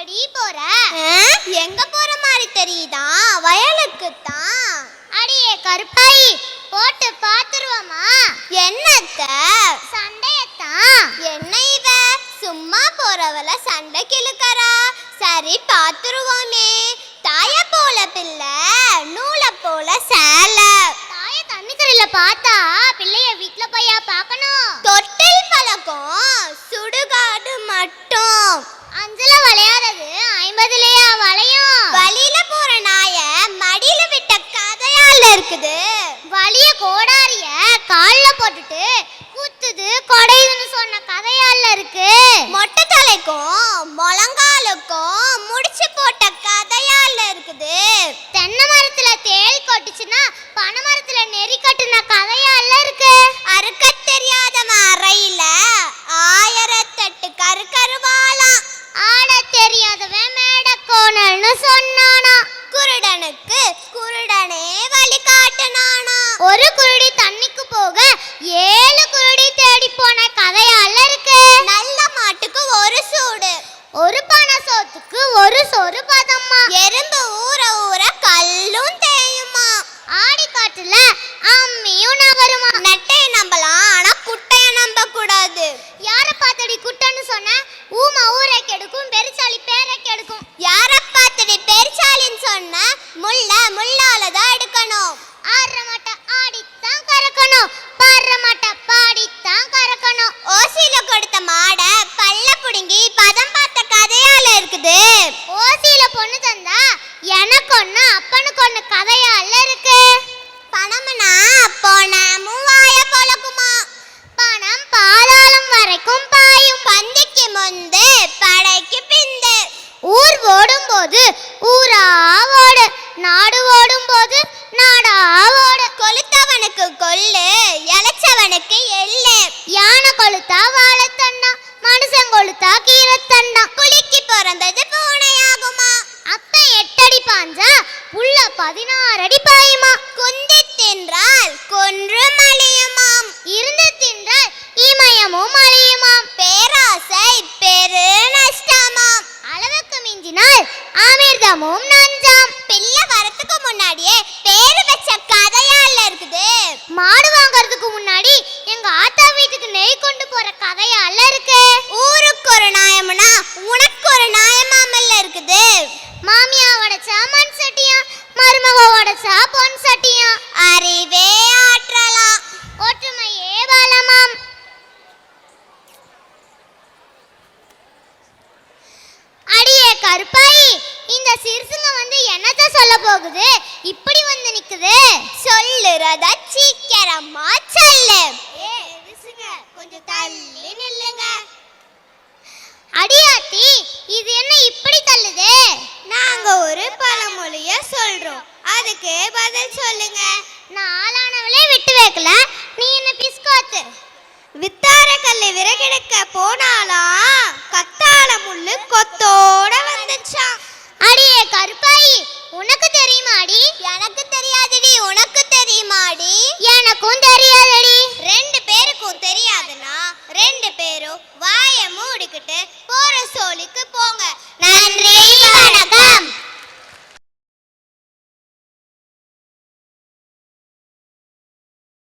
எங்கடி போற? எங்க போற மாதிரி தெரியுதா? வயலுக்கு தான். அடியே கருப்பாயி, போட்டு பாத்துருவோமா? என்னத்த? சண்டையத்தான். என்ன இவ சும்மா போறவள சண்டைக்கு இழுக்கறா? சரி பாத்துருவோமே. தாய போல பிள்ளை, நூலை போல சேலை. தாய தண்ணிக்கரையில பார்த்தா பிள்ளைய வீட்டுல போயா பார்க்கணும்? தொட்டில் பழக்கம் சுடுகாடு மட்டும். அஞ்சல வளையாதது 50லயா வளையும்? வழியில போற நாய மடியில விட்ட கதையால இருக்குது. வலிய கோடாரிய கால்ல போட்டுட்டு குத்துது கொடையுதுன்னு சொன்ன கதையால இருக்கு. மொட்டை தலைக்கும் முழங்காலுக்கும் முடிச்சு போட்ட கதையால இருக்குது. தென்னை மரத்துல தேள் கொட்டுச்சுன்னா பனை மரத்துல நெறி கட்டுன கதையால இருக்கு. அறுக்க தெரியாத மறையில 1008 கருவாலாம். ஆட தெரியாதவன் மேடக்கோணல்னு சொன்னானா. குருடனுக்கு குருடனே வழி காட்டுனானா. ஒரு குருடி தண்ணிக்கு போக 7 குருடி தேடி போன கதையால இருக்கு. நல்ல மாட்டுக்கு ஒரு சூடு, ஒரு பனை சோத்துக்கு ஒரு சொறு பதம்மா. எறும்பு ஊற ஊற கல்லும் தேயுமா. ஆடி காட்டுல அம்மியும் நகருமா. நெட்டைய நம்பலாம், ஆனா குட்டைய நம்ப கூடாது. யார பாத்தடி குட்டன்னு சொன்ன? ஊமா ஊரை கெடுக்கும், பெருச்சாளி பேரை கெடுக்கும். யார பாத்தடி பெருச்சாலின்னு சொன்ன? முள்ள முள்ளால தான் எடுக்கணும். ஆடுற மாட்ட ஆடித்தான் கறக்கணும், பாடுற மாட்ட பாடித்தான் கறக்கணும். ஓசியில கொடுத்த மாட பல்ல புடுங்கி பதம் பார்த்த கதையால இருக்குது. ஓசியில பொண்ணு தந்தா எனக்கு ஒண்ணு அப்பனுக்கு ஒண்ணு கதையால இருக்கு. பணம்னா போனமும் வாய போலக்குமா. பணம் பாதாளம் வரைக்கும் பாயும். பந்திக்கு முந்து படைக்கு பிந்து. ஊர் ஓடும் போது ஊரா ஓடு, நாடு ஓடும் போது நாடா ஓடு. கொளுத்தவனுக்கு கொள்ளு, இளைச்சவனுக்கு எள்ளு. யானை கொளுத்தா வாழைத்தண்டா, மனுஷன் கொளுத்தா கீரைத்தண்டா. குளிக்கு பிறந்தது பூனையாகுமா. அப்ப 8 அடி பாஞ்சா உள்ள 16 அடி பாயுமா. குந்தி தின்றால் கொன்று மலியுமாம், இருந்து தின்றால் இமயமும் மலியுமாம். பேராசை பெரு நஷ்டமாம், அளவுக்கு மிஞ்சினால் அமிர்தமும் நஞ்சாம். பிள்ளை வரத்துக்கு முன்னாடியே பேரு வச்ச கதையால இருக்குது. மாடு வாங்கறதுக்கு முன்னாடி எங்க ஆத்தா வீட்டுக்கு நெய் கொண்டு போற கதையால இருக்கு. ஊருக்கு ஒரு நாயம்னா உனக்கு ஒரு நாயமாமல்ல இருக்குது. மாமியா உடைச்சா மண் சட்டியா, மருமக உடைச்சா பொன் சட்டியா. அறிவே ஆற்றலாம், ஒற்றுமையே பலமாம். அடியே கருப்பாயி, இந்த சிறுசுங்க வந்து என்னத்த சொல்ல போகுது? இப்படி வந்து நிக்குது. சொல்லுறத சீக்கிரமா சொல்லு. கொஞ்சம் தள்ளி நில்லுங்க. அடியாத்தி, இது என்ன இப்படி தள்ளுது? நாங்க ஒரு பழமொழிய சொல்றோம், அதுக்கு பதில் சொல்லுங்க. நாளானவளே விட்டு வைக்கல, நீ என்ன பிஸ்கோத்து. வித்தார கல்லு விறகெடுக்க போனாலாம்